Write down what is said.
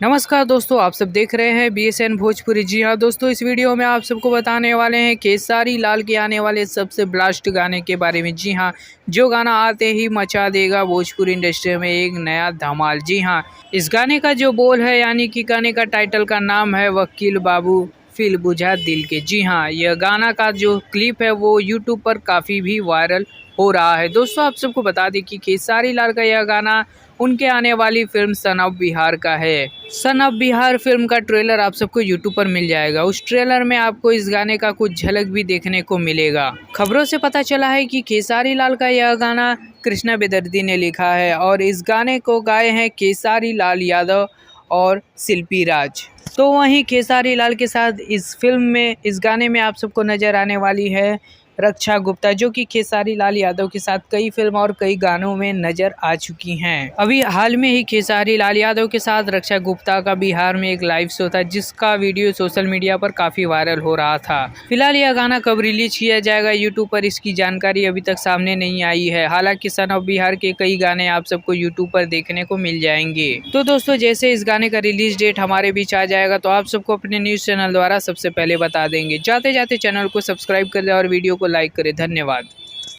नमस्कार दोस्तों, आप सब देख रहे हैं BSN भोजपुरी। जी हाँ दोस्तों, इस वीडियो में आप सबको बताने वाले हैं खेसारी लाल के आने वाले सबसे ब्लास्ट गाने के बारे में। जी हाँ, जो गाना आते ही मचा देगा भोजपुरी इंडस्ट्री में एक नया धमाल। जी हाँ, इस गाने का जो बोल है यानी कि गाने का टाइटल का नाम है वकील बाबू फील बुझा दिल के। जी हाँ, यह गाना का जो क्लिप है वो यूट्यूब पर काफ़ी भी वायरल हो रहा है। दोस्तों, आप सबको बता दें कि खेसारी लाल का यह गाना उनके आने वाली फिल्म सन ऑफ बिहार का है। सन ऑफ बिहार फिल्म का ट्रेलर आप सबको यूट्यूब पर मिल जाएगा। उस ट्रेलर में आपको इस गाने का कुछ झलक भी देखने को मिलेगा। खबरों से पता चला है कि खेसारी लाल का यह गाना कृष्णा बेदर्दी ने लिखा है और इस गाने को गाए हैं खेसारी लाल यादव और शिल्पी राज। तो वहीं खेसारी लाल के साथ इस फिल्म में इस गाने में आप सबको नजर आने वाली है रक्षा गुप्ता, जो कि खेसारी लाल यादव के साथ कई फिल्म और कई गानों में नजर आ चुकी हैं। अभी हाल में ही खेसारी लाल यादव के साथ रक्षा गुप्ता का बिहार में एक लाइव शो था, जिसका वीडियो सोशल मीडिया पर काफी वायरल हो रहा था। फिलहाल यह गाना कब रिलीज किया जाएगा यूट्यूब पर, इसकी जानकारी अभी तक सामने नहीं आई है। हालांकि सन ऑफ बिहार के कई गाने आप सबको यूट्यूब पर देखने को मिल जाएंगे। तो दोस्तों, जैसे इस गाने का रिलीज डेट हमारे बीच आ जाएगा तो आप सबको अपने न्यूज चैनल द्वारा सबसे पहले बता देंगे। जाते जाते चैनल को सब्सक्राइब कर दे और वीडियो को लाइक करें। धन्यवाद।